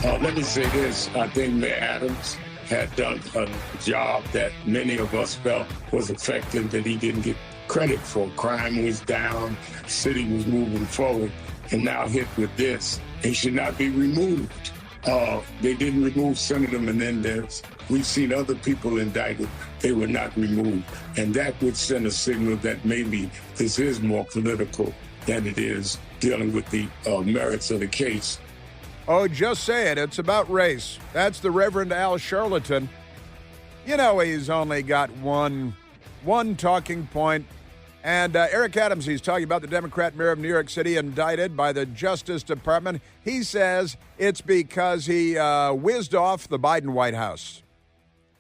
Let me say this. I think Mayor Adams had done a job that many of us felt was effective that he didn't get credit for. Crime was down, city was moving forward, and now hit with this. He should not be removed. They didn't remove Senator Menendez. We've seen other people indicted. They were not removed. And that would send a signal that maybe this is more political than it is dealing with the merits of the case. Oh, just say it. It's about race. That's the Reverend Al Charlatan. You know he's only got one talking point. And Eric Adams, he's talking about the Democrat mayor of New York City indicted by the Justice Department. He says it's because he whizzed off the Biden White House.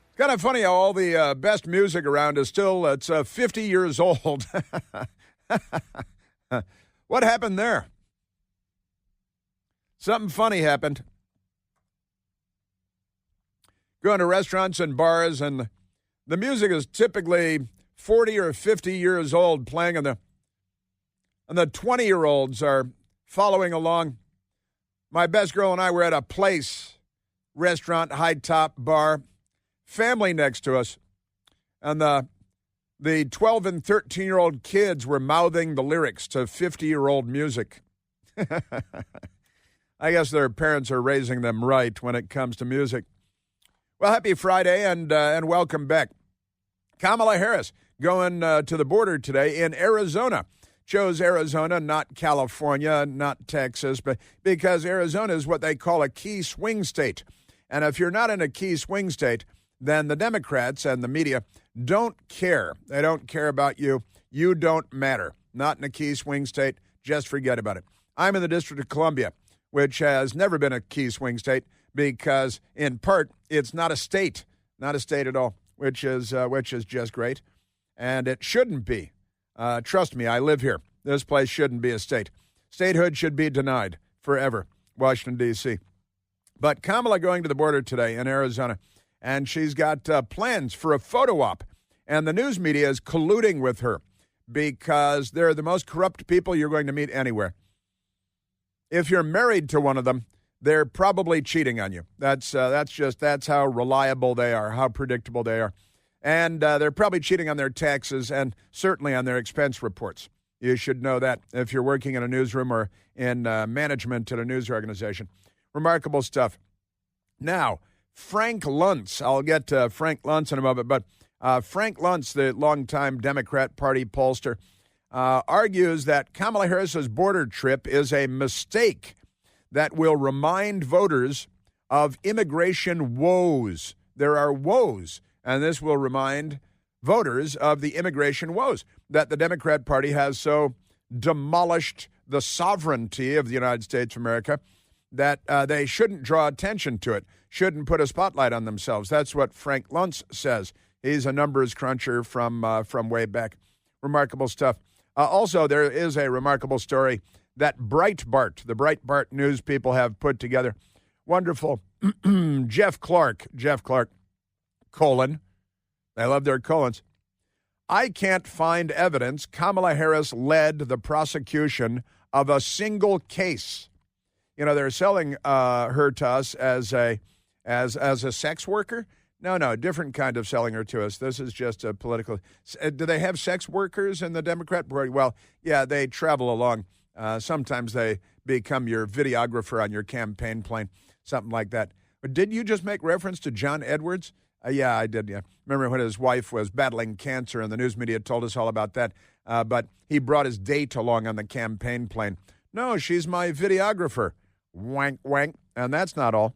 It's kind of funny how all the best music around is still, it's 50 years old. What happened there? Something funny happened. Going to restaurants and bars, and the music is typically 40 or 50 years old playing, and the 20-year-olds are following along. My best girl and I were at a Place restaurant, high-top bar, family next to us, and the 12 and 13-year-old kids were mouthing the lyrics to 50-year-old music. I guess their parents are raising them right when it comes to music. Well, happy Friday and welcome back. Kamala Harris going to the border today in Arizona. Chose Arizona, not California, not Texas, but because Arizona is what they call a key swing state. And if you're not in a key swing state, then the Democrats and the media don't care. They don't care about you. You don't matter. Not in a key swing state. Just forget about it. I'm in the District of Columbia, which has never been a key swing state because, in part, it's not a state at all, which is just great, and it shouldn't be. Trust me, I live here. This place shouldn't be a state. Statehood should be denied forever, Washington, D.C. But Kamala going to the border today in Arizona, and she's got plans for a photo op, and the news media is colluding with her because they're the most corrupt people you're going to meet anywhere. If you're married to one of them, they're probably cheating on you. That's how reliable they are, how predictable they are. And they're probably cheating on their taxes and certainly on their expense reports. You should know that if you're working in a newsroom or in management at a news organization. Remarkable stuff. Now, Frank Luntz, I'll get to Frank Luntz in a moment, but Frank Luntz, the longtime Democrat Party pollster, argues that Kamala Harris's border trip is a mistake that will remind voters of immigration woes. There are woes, and this will remind voters of the immigration woes, that the Democrat Party has so demolished the sovereignty of the United States of America that they shouldn't draw attention to it, shouldn't put a spotlight on themselves. That's what Frank Luntz says. He's a numbers cruncher from way back. Remarkable stuff. Also, there is a remarkable story that Breitbart, the Breitbart news people have put together. Wonderful. Jeff Clark, colon. They love their colons. I can't find evidence Kamala Harris led the prosecution of a single case. You know, they're selling her to us as a sex worker. No, different kind of selling her to us. This is just a political. Do they have sex workers in the Democrat Party? Well, yeah, they travel along. Sometimes they become your videographer on your campaign plane, something like that. But did you just make reference to John Edwards? Yeah, I did, yeah. Remember when his wife was battling cancer and the news media told us all about that? But he brought his date along on the campaign plane. No, she's my videographer. Wank, wank. And that's not all.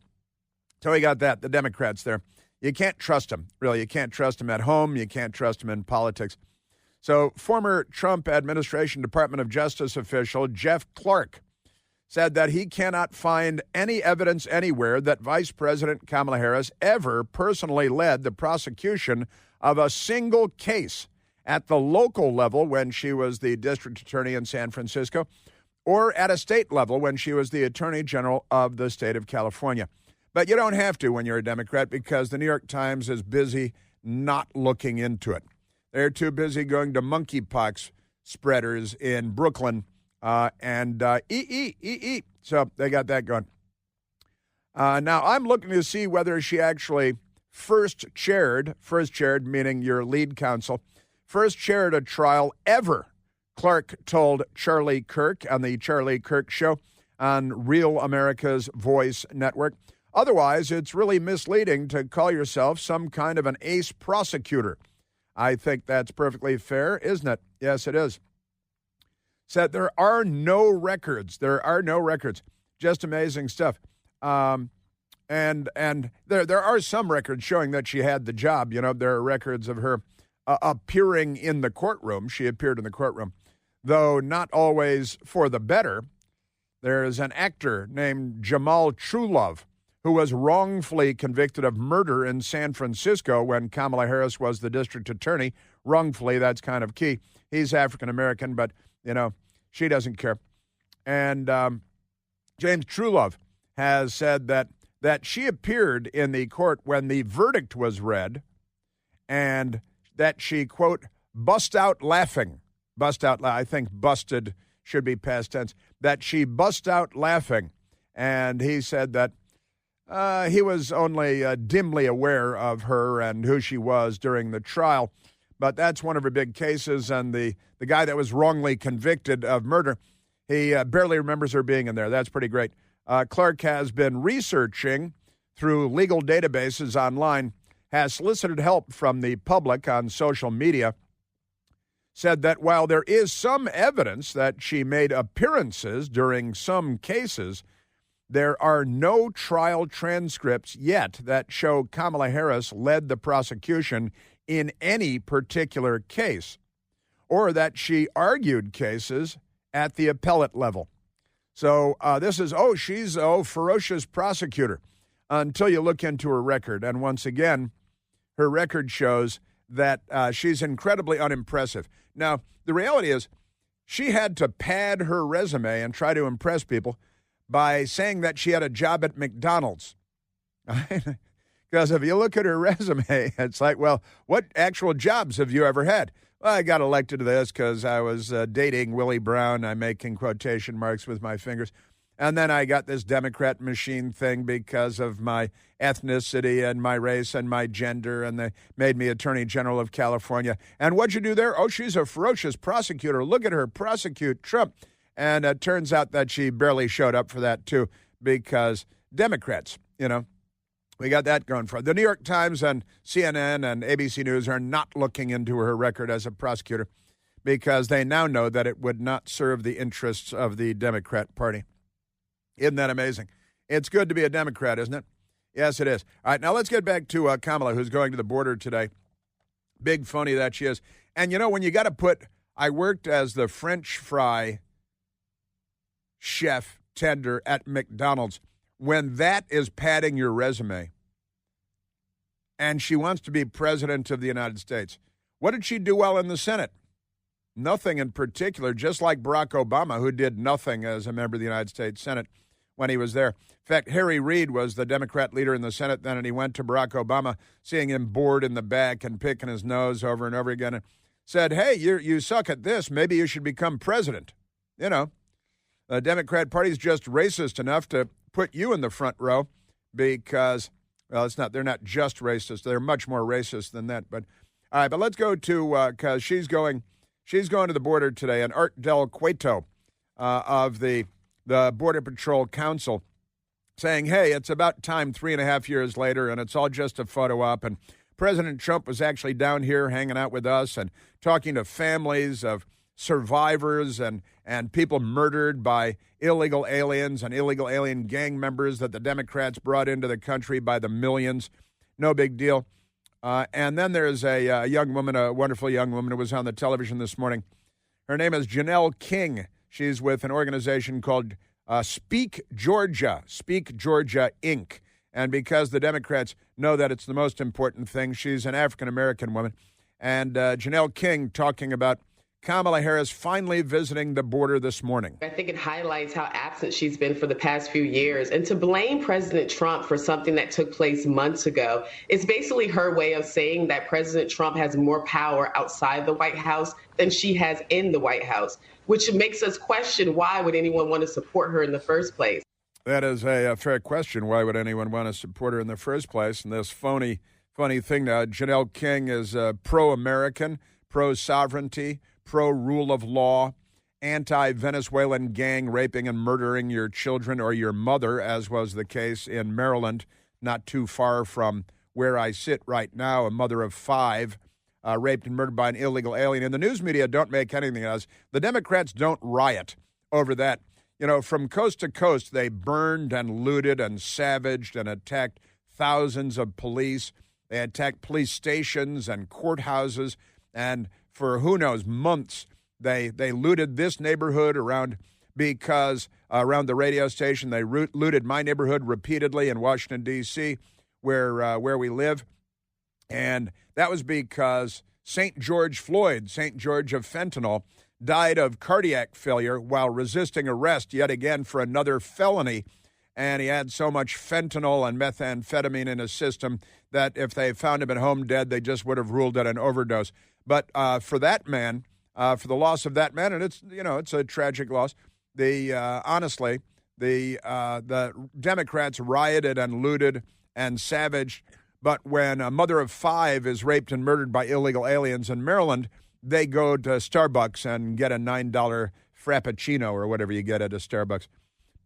So we got that, the Democrats there. You can't trust them, really. You can't trust them at home. You can't trust them in politics. So former Trump administration Department of Justice official Jeff Clark said that he cannot find any evidence anywhere that Vice President Kamala Harris ever personally led the prosecution of a single case at the local level when she was the district attorney in San Francisco or at a state level when she was the attorney general of the state of California. But you don't have to when you're a Democrat because the New York Times is busy not looking into it. They're too busy going to monkeypox spreaders in Brooklyn and So they got that going. Now, I'm looking to see whether she actually first chaired meaning your lead counsel, first chaired a trial ever. Clark told Charlie Kirk on the Charlie Kirk Show on Real America's Voice Network. Otherwise, it's really misleading to call yourself some kind of an ace prosecutor. I think that's perfectly fair, isn't it? Yes, it is. Said there are no records. Just amazing stuff. And there are some records showing that she had the job. You know, there are records of her appearing in the courtroom. She appeared in the courtroom, though not always for the better. There is an actor named Jamal Trulove who was wrongfully convicted of murder in San Francisco when Kamala Harris was the district attorney. Wrongfully, that's kind of key. He's African-American, but, you know, she doesn't care. And James Trulove has said that she appeared in the court when the verdict was read and that she, quote, bust out laughing. I think busted should be past tense. That she bust out laughing. And he said that he was only dimly aware of her and who she was during the trial. But that's one of her big cases. And the guy that was wrongly convicted of murder, he barely remembers her being in there. That's pretty great. Clark has been researching through legal databases online, has solicited help from the public on social media, said that while there is some evidence that she made appearances during some cases, there are no trial transcripts yet that show Kamala Harris led the prosecution in any particular case, or that she argued cases at the appellate level. So this is, she's a ferocious prosecutor until you look into her record. And once again, her record shows that she's incredibly unimpressive. Now, the reality is she had to pad her resume and try to impress people by saying that she had a job at McDonald's. Because if you look at her resume, it's like, well, what actual jobs have you ever had? Well, I got elected to this because I was dating Willie Brown. I'm making quotation marks with my fingers. And then I got this Democrat machine thing because of my ethnicity and my race and my gender, and they made me Attorney General of California. And what'd you do there? Oh, she's a ferocious prosecutor. Look at her prosecute Trump. And it turns out that she barely showed up for that, too, because Democrats, you know, we got that going for her. The New York Times and CNN and ABC News are not looking into her record as a prosecutor because they now know that it would not serve the interests of the Democrat Party. Isn't that amazing? It's good to be a Democrat, isn't it? Yes, it is. All right, now let's get back to Kamala, who's going to the border today. Big phony that she is. And, you know, when you got to I worked as the French fry chef tender at McDonald's. When that is padding your resume, and she wants to be president of the United States, what did she do well in the Senate? Nothing in particular, just like Barack Obama, who did nothing as a member of the United States Senate when he was there. In fact, Harry Reid was the Democrat leader in the Senate then, and he went to Barack Obama, seeing him bored in the back and picking his nose over and over again, and said, hey, you suck at this. Maybe you should become president. You know, the Democrat Party's just racist enough to put you in the front row because, well, they're not just racist. They're much more racist than that. But all right, but let's go to, because she's going to the border today, and Art Del Cueto of the Border Patrol Council saying, hey, it's about time 3.5 years later, and it's all just a photo op. And President Trump was actually down here hanging out with us and talking to families of survivors and people murdered by illegal aliens and illegal alien gang members that the Democrats brought into the country by the millions. No big deal. And then there's a young woman, a wonderful young woman who was on the television this morning. Her name is Janelle King. She's with an organization called Speak Georgia Inc. And because the Democrats know that it's the most important thing, she's an African-American woman. And Janelle King talking about Kamala Harris finally visiting the border this morning. I think it highlights how absent she's been for the past few years. And to blame President Trump for something that took place months ago is basically her way of saying that President Trump has more power outside the White House than she has in the White House, which makes us question why would anyone want to support her in the first place. That is a fair question. Why would anyone want to support her in the first place? And this funny thing now, Janelle King is pro-American, pro-sovereignty, pro-rule of law, anti-Venezuelan gang raping and murdering your children or your mother, as was the case in Maryland, not too far from where I sit right now, a mother of 5 raped and murdered by an illegal alien. And the news media don't make anything of us. The Democrats don't riot over that. You know, from coast to coast, they burned and looted and savaged and attacked thousands of police. They attacked police stations and courthouses. And for who knows, months, they looted this neighborhood around the radio station. They looted my neighborhood repeatedly in Washington, D.C., where we live. And that was because St. George Floyd, St. George of fentanyl, died of cardiac failure while resisting arrest yet again for another felony. And he had so much fentanyl and methamphetamine in his system that if they found him at home dead, they just would have ruled it an overdose. But for that man, for the loss of that man, and it's a tragic loss. Honestly, the Democrats rioted and looted and savaged. But when a mother of 5 is raped and murdered by illegal aliens in Maryland, they go to Starbucks and get a $9 Frappuccino or whatever you get at a Starbucks,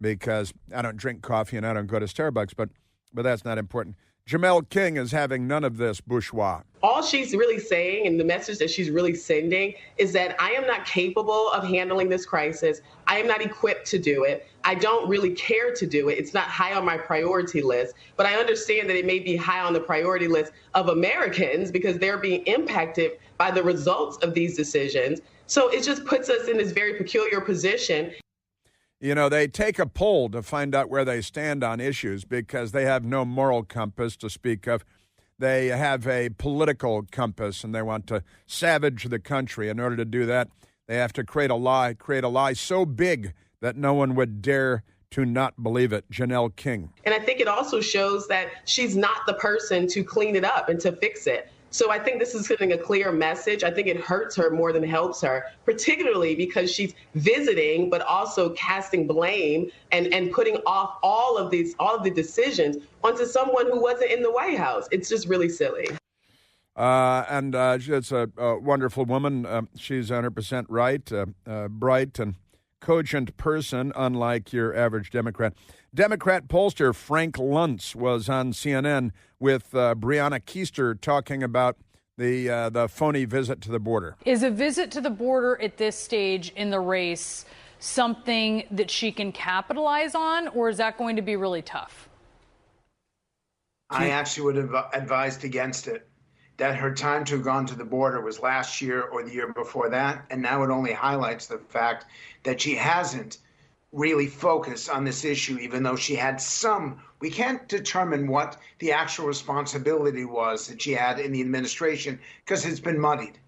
because I don't drink coffee and I don't go to Starbucks, but that's not important. Jamel King is having none of this bourgeois. All she's really saying, and the message that she's really sending, is that I am not capable of handling this crisis. I am not equipped to do it. I don't really care to do it. It's not high on my priority list, but I understand that it may be high on the priority list of Americans because they're being impacted by the results of these decisions. So it just puts us in this very peculiar position. You know, they take a poll to find out where they stand on issues because they have no moral compass to speak of. They have a political compass, and they want to savage the country. In order to do that, they have to create a lie so big that no one would dare to not believe it. Janelle King. And I think it also shows that she's not the person to clean it up and to fix it. So I think this is sending a clear message. I think it hurts her more than helps her, particularly because she's visiting, but also casting blame and putting off all of the decisions onto someone who wasn't in the White House. It's just really silly. She's a wonderful woman. She's 100% right, bright and cogent person, unlike your average Democrat. Democrat pollster Frank Luntz was on CNN with Breonna Keister talking about the phony visit to the border. Is a visit to the border at this stage in the race something that she can capitalize on, or is that going to be really tough? I actually would have advised against it. That her time to have gone to the border was last year or the year before that, and now it only highlights the fact that she hasn't really focused on this issue, even though she had some. We can't determine what the actual responsibility was that she had in the administration because it's been muddied.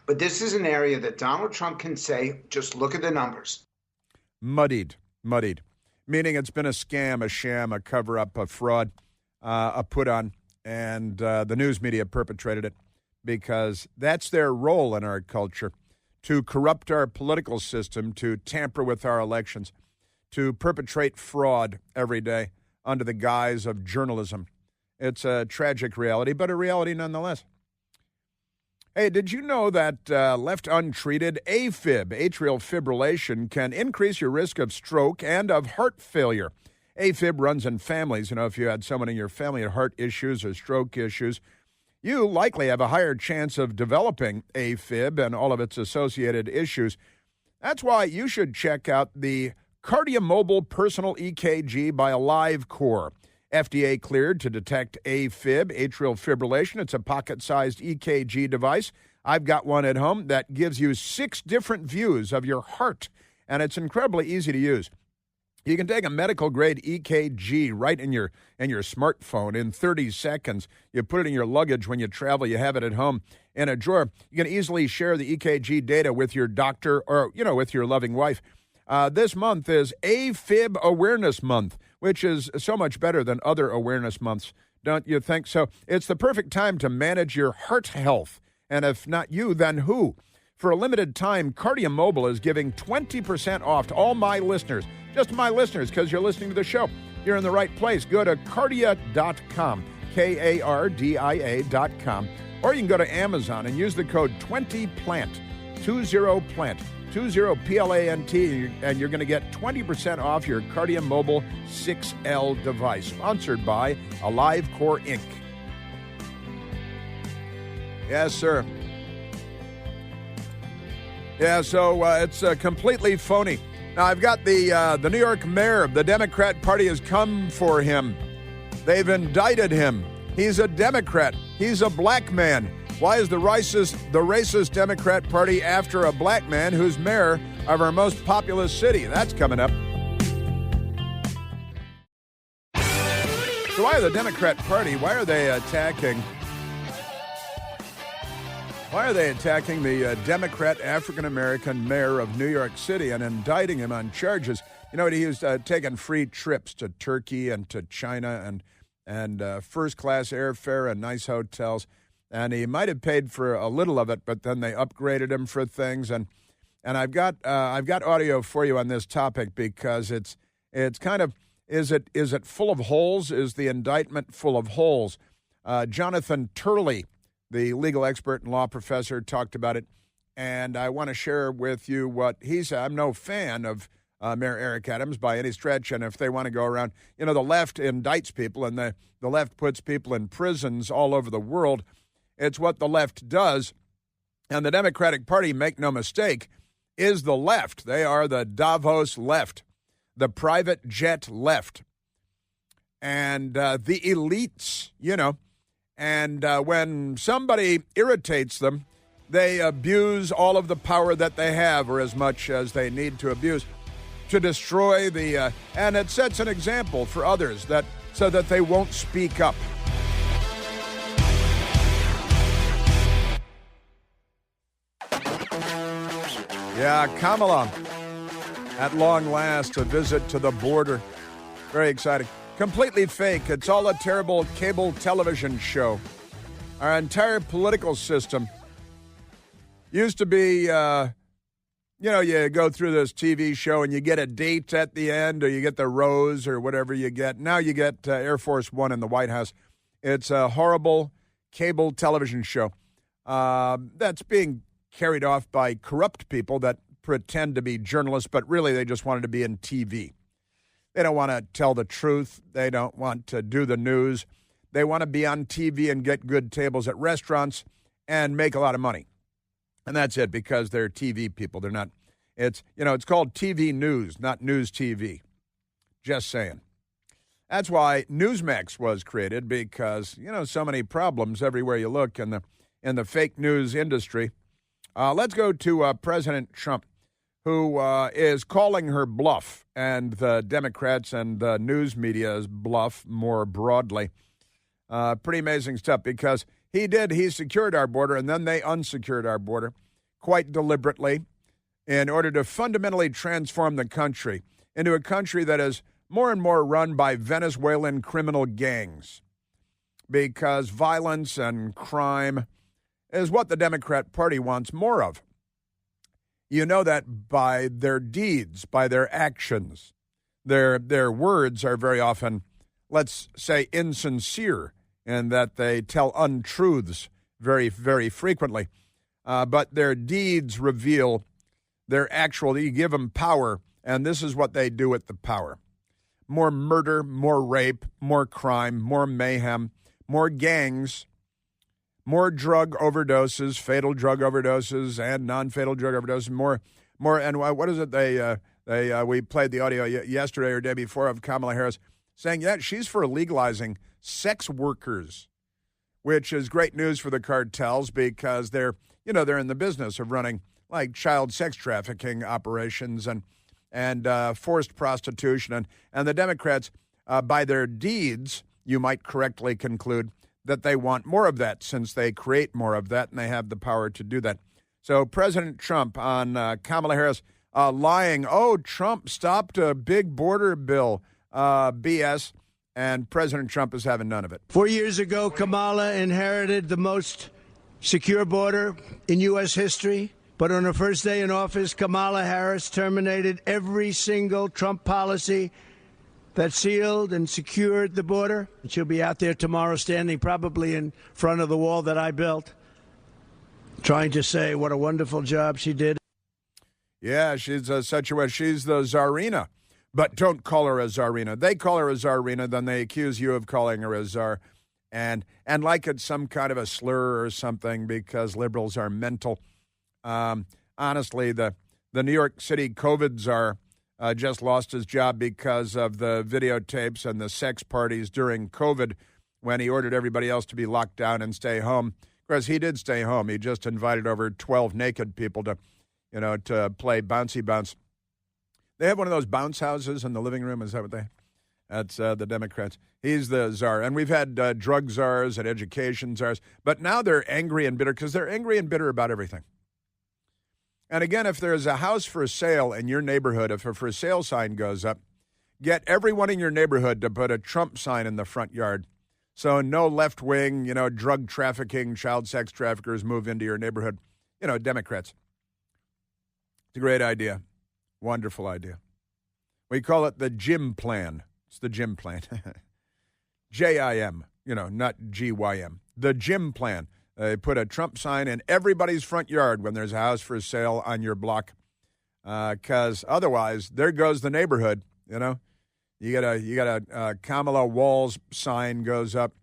But this is an area that Donald Trump can say, just look at the numbers. Muddied, meaning it's been a scam, a sham, a cover-up, a fraud, a put-on. And the news media perpetrated it because that's their role in our culture, to corrupt our political system, to tamper with our elections, to perpetrate fraud every day under the guise of journalism. It's a tragic reality, but a reality nonetheless. Hey, did you know that left untreated, AFib, atrial fibrillation, can increase your risk of stroke and of heart failure? AFib runs in families. You know, if you had someone in your family with heart issues or stroke issues, you likely have a higher chance of developing AFib and all of its associated issues. That's why you should check out the KardioMobile Personal EKG by AliveCor. FDA cleared to detect AFib, atrial fibrillation. It's a pocket-sized EKG device. I've got one at home that gives you 6 different views of your heart, and it's incredibly easy to use. You can take a medical-grade EKG right in your smartphone in 30 seconds. You put it in your luggage when you travel. You have it at home in a drawer. You can easily share the EKG data with your doctor or, with your loving wife. This month is AFib Awareness Month, which is so much better than other awareness months, don't you think? So it's the perfect time to manage your heart health. And if not you, then who? For a limited time, Cardia Mobile is giving 20% off to all my listeners. Just my listeners, because you're listening to the show. You're in the right place. Go to Cardia.com, Kardia.com, or you can go to Amazon and use the code 20PLANT, 20PLANT, 20PLANT, and you're going to get 20% off your Cardia Mobile 6L device. Sponsored by AliveCore Inc. Yes, sir. Yeah, so it's completely phony. Now, I've got the New York mayor. The Democrat Party has come for him. They've indicted him. He's a Democrat. He's a black man. Why is the racist Democrat Party after a black man who's mayor of our most populous city? That's coming up. So why are the Democrat Party, why are they attacking the Democrat African-American mayor of New York City and indicting him on charges? You know, he was taking free trips to Turkey and to China and first-class airfare and nice hotels. And he might have paid for a little of it, but then they upgraded him for things. And I've got audio for you on this topic because it's kind of, is it full of holes? Is the indictment full of holes? Jonathan Turley, the legal expert and law professor, talked about it, and I want to share with you what he said. I'm no fan of Mayor Eric Adams by any stretch, and if they want to go around, you know, the left indicts people, and the left puts people in prisons all over the world. It's what the left does, and the Democratic Party, make no mistake, is the left. They are the Davos left, the private jet left, and the elites, you know. And when somebody irritates them, they abuse all of the power that they have, or as much as they need to abuse, to destroy the, and it sets an example for others so that they won't speak up. Yeah, Kamala, at long last, a visit to the border. Very exciting. Completely fake. It's all a terrible cable television show. Our entire political system used to be, you go through this TV show and you get a date at the end, or you get the rose or whatever you get. Now you get Air Force One in the White House. It's a horrible cable television show that's being carried off by corrupt people that pretend to be journalists, but really they just wanted to be in TV. They don't want to tell the truth. They don't want to do the news. They want to be on TV and get good tables at restaurants and make a lot of money. And that's it, because they're TV people. They're not, it's called TV news, not news TV. Just saying. That's why Newsmax was created, because, so many problems everywhere you look in the fake news industry. Let's go to President Trump, who is calling her bluff, and the Democrats and the news media's bluff more broadly. Pretty amazing stuff, because he secured our border, and then they unsecured our border quite deliberately in order to fundamentally transform the country into a country that is more and more run by Venezuelan criminal gangs, because violence and crime is what the Democrat Party wants more of. You know that by their deeds, by their actions. Their words are very often, let's say, insincere, in that they tell untruths very, very frequently. But their deeds reveal their actual, you give them power, and this is what they do with the power. More murder, more rape, more crime, more mayhem, more gangs, more drug overdoses, fatal drug overdoses, and non-fatal drug overdoses. More, and what is it? We played the audio yesterday or day before of Kamala Harris saying, yeah, she's for legalizing sex workers, which is great news for the cartels, because they're in the business of running like child sex trafficking operations and forced prostitution, and the Democrats, by their deeds, you might correctly conclude that they want more of that, since they create more of that and they have the power to do that. So President Trump on Kamala Harris lying, Trump stopped a big border bill, BS, and President Trump is having none of it. 4 years ago, Kamala inherited the most secure border in U.S. history. But on her first day in office, Kamala Harris terminated every single Trump policy that sealed and secured the border. She'll be out there tomorrow standing probably in front of the wall that I built, trying to say what a wonderful job she did. Yeah, she's she's the Tsarina. But don't call her a Tsarina. They call her a Tsarina, then they accuse you of calling her a Tsar. And like it's some kind of a slur or something because liberals are mental. Honestly, the New York City COVID czar just lost his job because of the videotapes and the sex parties during COVID when he ordered everybody else to be locked down and stay home. Of course, he did stay home. He just invited over 12 naked people to play bouncy bounce. They have one of those bounce houses in the living room. Is that what they? That's the Democrats. He's the czar. And we've had drug czars and education czars. But now they're angry and bitter because they're angry and bitter about everything. And again, if there's a house for sale in your neighborhood, if a for sale sign goes up, get everyone in your neighborhood to put a Trump sign in the front yard. So no left-wing, drug trafficking, child sex traffickers move into your neighborhood. Democrats. It's a great idea. Wonderful idea. We call it the Jim Plan. It's the Jim Plan. J-I-M, not G-Y-M. The Jim Plan. They put a Trump sign in everybody's front yard when there's a house for sale on your block, because otherwise, there goes the neighborhood. You got a Kamala Walls sign goes up.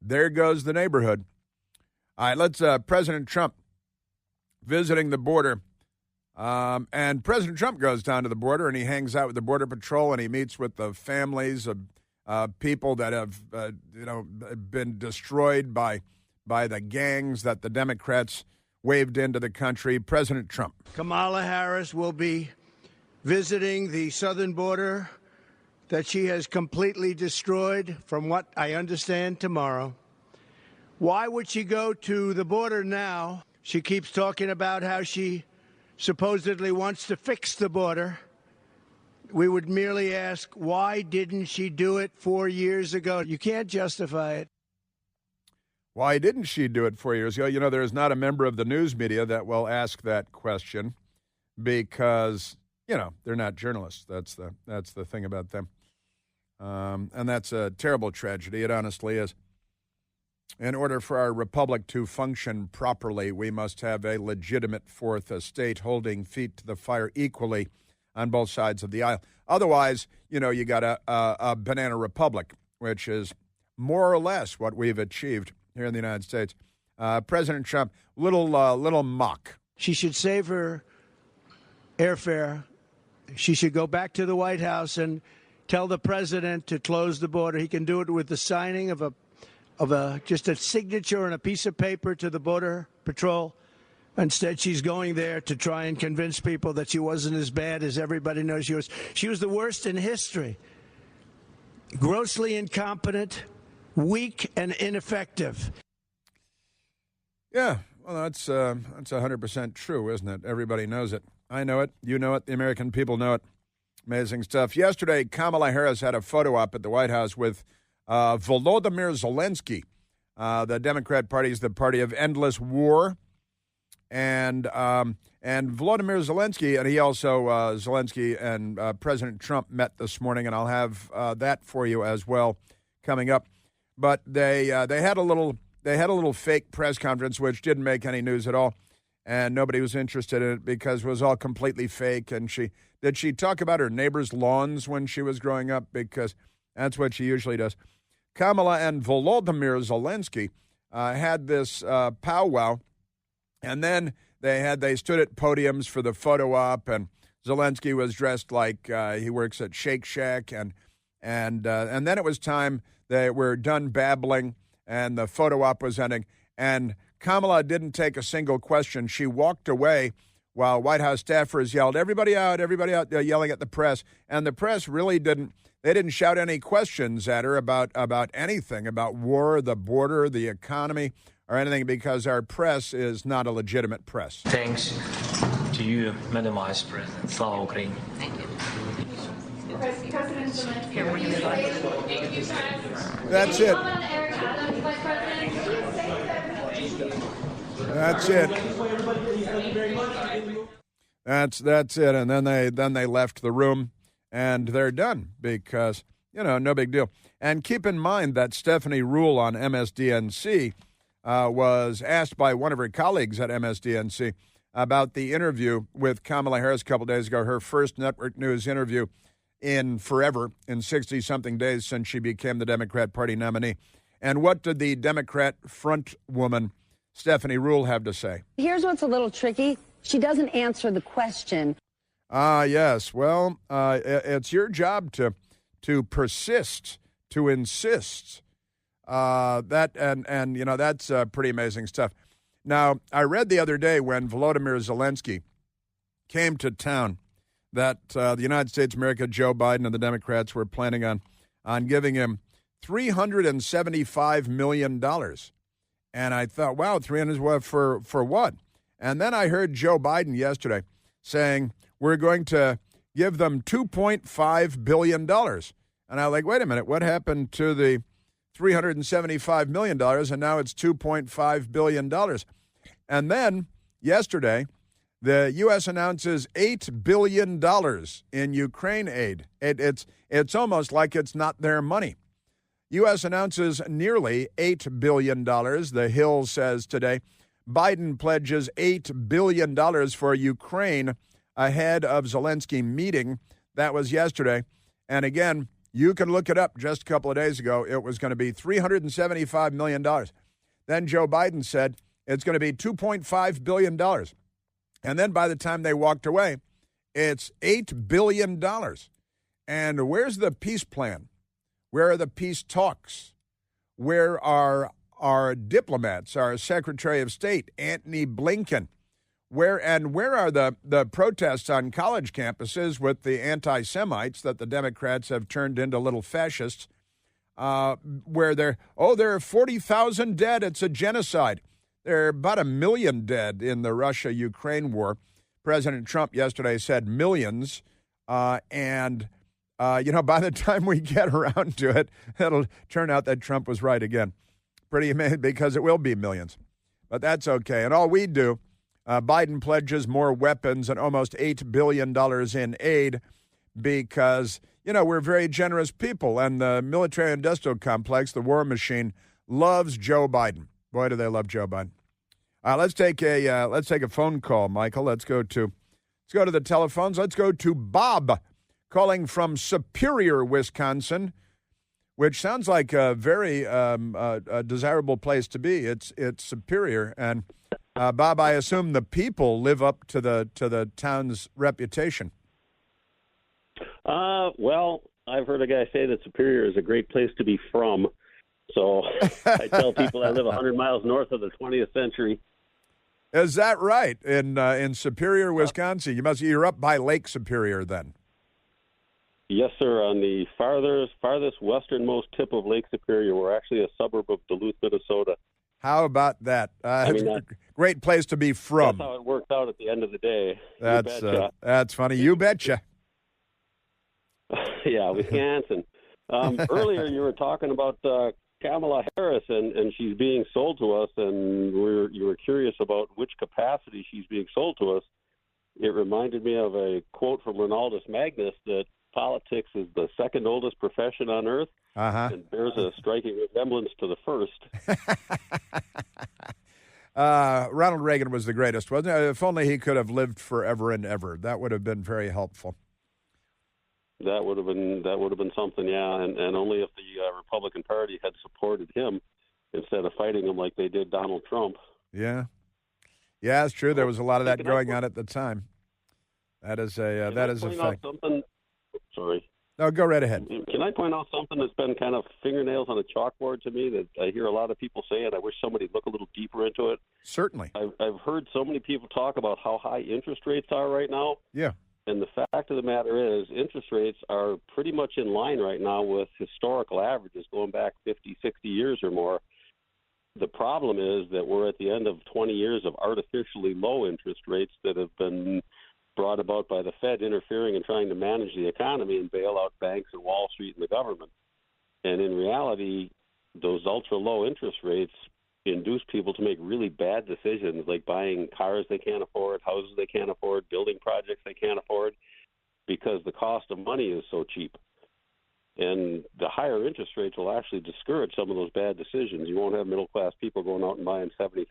There goes the neighborhood. All right, let's President Trump visiting the border, and President Trump goes down to the border and he hangs out with the Border Patrol and he meets with the families of people that have been destroyed by the gangs that the Democrats waved into the country. President Trump. Kamala Harris will be visiting the southern border that she has completely destroyed, from what I understand, tomorrow. Why would she go to the border now? She keeps talking about how she supposedly wants to fix the border. We would merely ask, why didn't she do it 4 years ago? You can't justify it. Why didn't she do it 4 years ago? There is not a member of the news media that will ask that question because, they're not journalists. That's the thing about them. And that's a terrible tragedy. It honestly is. In order for our republic to function properly, we must have a legitimate fourth estate holding feet to the fire equally on both sides of the aisle. Otherwise, you got a banana republic, which is more or less what we've achieved here in the United States. President Trump, little mock. She should save her airfare. She should go back to the White House and tell the president to close the border. He can do it with the signing of just a signature on a piece of paper to the Border Patrol. Instead, she's going there to try and convince people that she wasn't as bad as everybody knows she was. She was the worst in history. Grossly incompetent, weak, and ineffective. Yeah, well, that's 100% true, isn't it? Everybody knows it. I know it. You know it. The American people know it. Amazing stuff. Yesterday, Kamala Harris had a photo op at the White House with Volodymyr Zelensky. The Democrat Party is the party of endless war. And Volodymyr Zelensky, and he also, Zelensky and President Trump met this morning, and I'll have that for you as well coming up. But they had a little fake press conference, which didn't make any news at all, and nobody was interested in it because it was all completely fake. And did she talk about her neighbor's lawns when she was growing up? Because that's what she usually does. Kamala and Volodymyr Zelensky had this powwow, and then they stood at podiums for the photo op, and Zelensky was dressed like he works at Shake Shack, and then it was time. They were done babbling, and the photo op was ending, and Kamala didn't take a single question. She walked away while White House staffers yelled, everybody out, yelling at the press. And the press really didn't shout any questions at her about anything, about war, the border, the economy, or anything, because our press is not a legitimate press. Thanks to you, Madam Vice President. Slava Ukraine. Thank you. That's it. That's it. That's it. And then they left the room, and they're done because, no big deal. And keep in mind that Stephanie Ruhle on MSDNC was asked by one of her colleagues at MSDNC about the interview with Kamala Harris a couple days ago, her first network news interview in forever, in 60-something days since she became the Democrat Party nominee. And what did the Democrat front woman, Stephanie Ruhle, have to say? Here's what's a little tricky. She doesn't answer the question. Yes. Well, it's your job to persist, to insist. That's pretty amazing stuff. Now, I read the other day when Volodymyr Zelensky came to town that the United States of America, Joe Biden, and the Democrats were planning on giving him $375 million. And I thought, wow, 300 for what? And then I heard Joe Biden yesterday saying, we're going to give them $2.5 billion. And I was like, wait a minute, what happened to the $375 million? And now it's $2.5 billion. And then yesterday, the U.S. announces $8 billion in Ukraine aid. It's almost like it's not their money. U.S. announces nearly $8 billion, The Hill says today. Biden pledges $8 billion for Ukraine ahead of Zelensky meeting. That was yesterday. And again, you can look it up. Just a couple of days ago, it was going to be $375 million. Then Joe Biden said it's going to be $2.5 billion. And then by the time they walked away, it's $8 billion. And where's the peace plan? Where are the peace talks? Where are our diplomats, our Secretary of State, Antony Blinken? Where are the protests on college campuses with the anti-Semites that the Democrats have turned into little fascists, where there are 40,000 dead, it's a genocide. There are about 1 million dead in the Russia-Ukraine war. President Trump yesterday said millions, by the time we get around to it, it'll turn out that Trump was right again. Pretty amazing, because it will be millions. But that's okay. And all we do, Biden pledges more weapons and almost $8 billion in aid because, we're very generous people. And the military-industrial complex, the war machine, loves Joe Biden. Boy, do they love Joe Biden. Let's take a phone call, Michael. Let's go to the telephones. Let's go to Bob, calling from Superior, Wisconsin, which sounds like a very desirable place to be. It's Superior, and Bob, I assume the people live up to the town's reputation. Well, I've heard a guy say that Superior is a great place to be from. So I tell people I live 100 miles north of the 20th century. Is that right? In Superior, Wisconsin, you're up by Lake Superior then. Yes, sir. On the farthest westernmost tip of Lake Superior, we're actually a suburb of Duluth, Minnesota. How about that? Great place to be from. That's how it worked out at the end of the day. That's funny. You betcha. Yeah, Wisconsin. Earlier, you were talking about Kamala Harris, and she's being sold to us, and you were curious about which capacity she's being sold to us. It reminded me of a quote from Ronaldus Magnus that politics is the second oldest profession on earth and bears a striking resemblance to the first. Ronald Reagan was the greatest, wasn't it? If only he could have lived forever and ever. That would have been very helpful. That would have been something, yeah. And only if the Republican Party had supported him instead of fighting him like they did Donald Trump. Yeah, it's true. There was a lot of that going on at the time. That is a fact. Sorry. No, go right ahead. Can I point out something that's been kind of fingernails on a chalkboard to me that I hear a lot of people say, and I wish somebody would look a little deeper into it? Certainly. I've heard so many people talk about how high interest rates are right now. Yeah. And the fact of the matter is interest rates are pretty much in line right now with historical averages going back 50, 60 years or more. The problem is that we're at the end of 20 years of artificially low interest rates that have been brought about by the Fed interfering and trying to manage the economy and bail out banks and Wall Street and the government. And in reality, those ultra-low interest rates induce people to make really bad decisions, like buying cars they can't afford, houses they can't afford, building projects they can't afford, because the cost of money is so cheap. And the higher interest rates will actually discourage some of those bad decisions. You won't have middle-class people going out and buying $70,000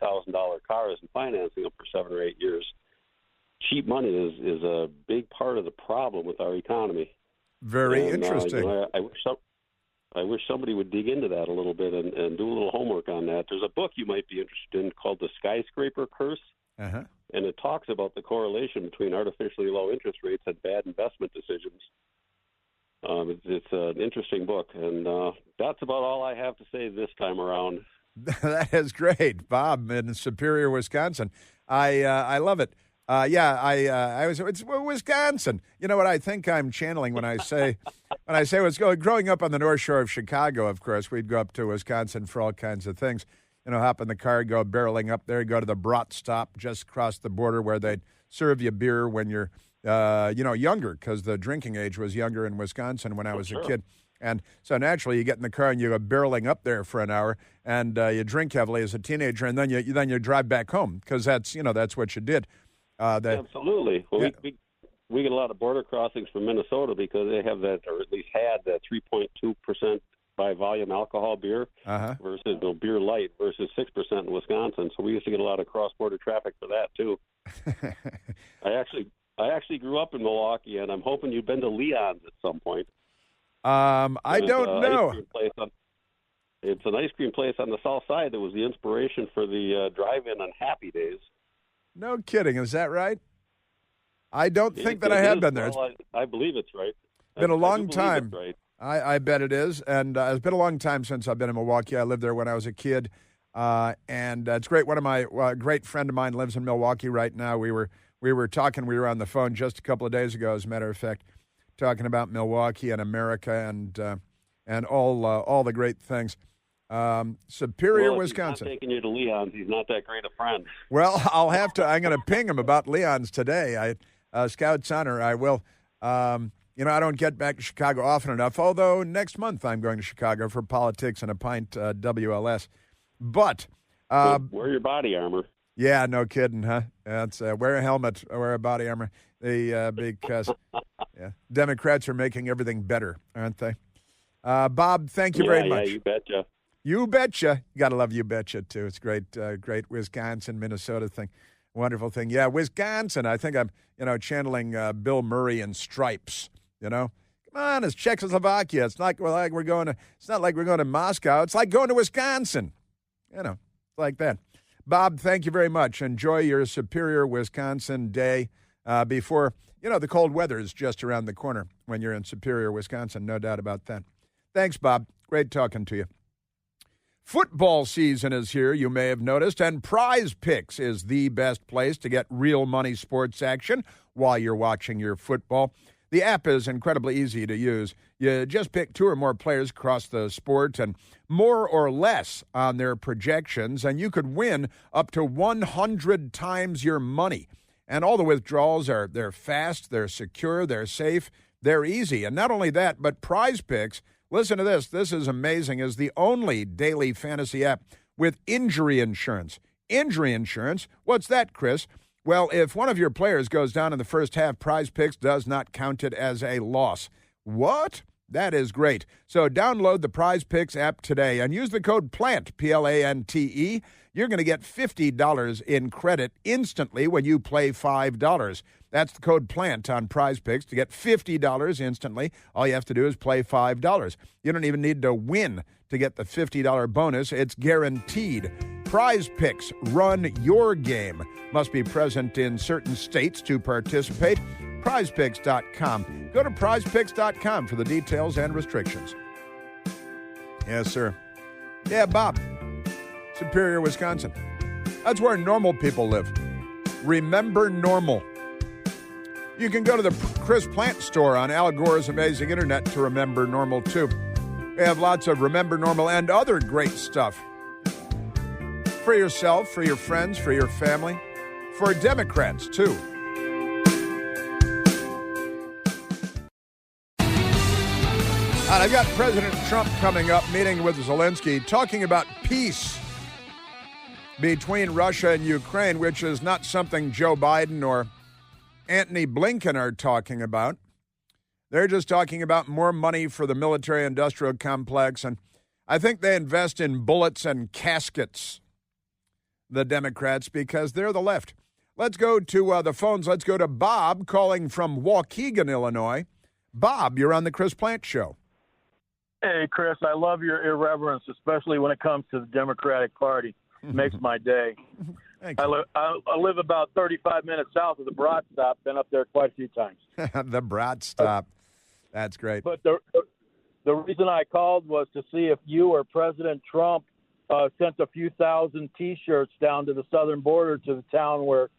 cars and financing them for 7 or 8 years. Cheap money is a big part of the problem with our economy. Very interesting. I wish somebody would dig into that a little bit and do a little homework on that. There's a book you might be interested in called The Skyscraper Curse, and it talks about the correlation between artificially low interest rates and bad investment decisions. It's an interesting book, and that's about all I have to say this time around. That is great, Bob, in Superior, Wisconsin. I love it. It's Wisconsin. You know what I think I'm channeling when I say what's going. Growing up on the North Shore of Chicago, of course, we'd go up to Wisconsin for all kinds of things. You know, hop in the car, go barreling up there, go to the Brat stop just across the border where they'd serve you beer when you're, younger, because the drinking age was younger in Wisconsin when I was a kid. And so naturally, you get in the car and you go barreling up there for an hour, and you drink heavily as a teenager, and then you drive back home because that's what you did. Absolutely. Well, yeah. we get a lot of border crossings from Minnesota because they have that, or at least had that 3.2% by volume alcohol beer versus beer light versus 6% in Wisconsin. So we used to get a lot of cross-border traffic for that too. I actually grew up in Milwaukee, and I'm hoping you've been to Leon's at some point. I don't know. It's an ice cream place on the south side that was the inspiration for the drive-in on Happy Days. No kidding. Is that right? I don't think that I have been there. Well, I believe it's right. It's been a long time. Right. I bet it is. And it's been a long time since I've been in Milwaukee. I lived there when I was a kid. And it's great. One of my great friend of mine lives in Milwaukee right now. We were talking. We were on the phone just a couple of days ago, as a matter of fact, talking about Milwaukee and America and all the great things. Superior, Wisconsin. He's not taking you to Leon's. He's not that great a friend. Well, I'm going to ping him about Leon's today. Scout's honor, I will. I don't get back to Chicago often enough, although next month I'm going to Chicago for politics and a pint WLS. But wear your body armor. Yeah, no kidding, huh? That's wear a helmet, wear a body armor. Because Democrats are making everything better, aren't they? Bob, thank you very much. Yeah, you betcha. You betcha. You got to love You Betcha, too. It's great Wisconsin, Minnesota thing. Wonderful thing. Yeah, Wisconsin, I think I'm, channeling Bill Murray and Stripes, Come on, it's Czechoslovakia. It's not like we're going to Moscow. It's like going to Wisconsin. It's like that. Bob, thank you very much. Enjoy your Superior, Wisconsin day before, the cold weather is just around the corner when you're in Superior, Wisconsin. No doubt about that. Thanks, Bob. Great talking to you. Football season is here, you may have noticed, and Prize Picks is the best place to get real money sports action while you're watching your football. The app is incredibly easy to use. You just pick 2 or more players across the sport and more or less on their projections, and you could win up to 100 times your money. And all the withdrawals they're fast, they're secure, they're safe, they're easy. And not only that, but Prize Picks, listen to this. This is amazing. Is the only daily fantasy app with injury insurance. Injury insurance? What's that, Chris? Well, if one of your players goes down in the first half, Prize Picks does not count it as a loss. What? That is great. So download the Prize Picks app today and use the code PLANT, P-L-A-N-T-E. You're going to get $50 in credit instantly when you play $5. That's the code PLANT on Prize Picks to get $50 instantly. All you have to do is play $5. You don't even need to win to get the $50 bonus. It's guaranteed. Prize Picks, run your game. Must be present in certain states to participate. PrizePicks.com. Go to PrizePicks.com for the details and restrictions. Yes, sir. Yeah, Bob. Superior, Wisconsin. That's where normal people live. Remember normal. You can go to the Chris Plant store on Al Gore's Amazing Internet to remember normal, too. They have lots of Remember Normal and other great stuff. For yourself, for your friends, for your family, for Democrats, too. And I've got President Trump coming up, meeting with Zelensky, talking about peace. between Russia and Ukraine, which is not something Joe Biden or Antony Blinken are talking about. They're just talking about more money for the military-industrial complex, and I think they invest in bullets and caskets, the Democrats, because they're the left. Let's go to the phones. Let's go to Bob calling from Waukegan, Illinois. Bob, you're on the Chris Plant Show. Hey, Chris, I love your irreverence, especially when it comes to the Democratic Party. It makes my day. Thank you. I live about 35 minutes south of the Broad Stop. Been up there quite a few times. The Broad Stop. That's great. But the reason I called was to see if you or President Trump sent a few thousand T-shirts down to the southern border to the town where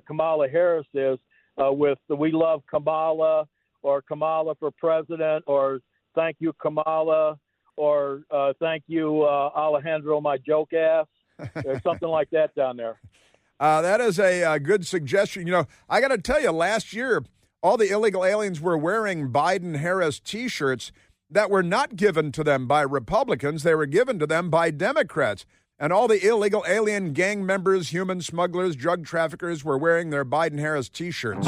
Kamala Harris is with the "We Love Kamala" or "Kamala for President" or "Thank you, Kamala" or "Thank you, Alejandro, my joke ass." There's something like that down there. That is a good suggestion. You know, I got to tell you, last year, all the illegal aliens were wearing Biden-Harris T-shirts that were not given to them by Republicans. They were given to them by Democrats. And all the illegal alien gang members, human smugglers, drug traffickers were wearing their Biden-Harris T-shirts.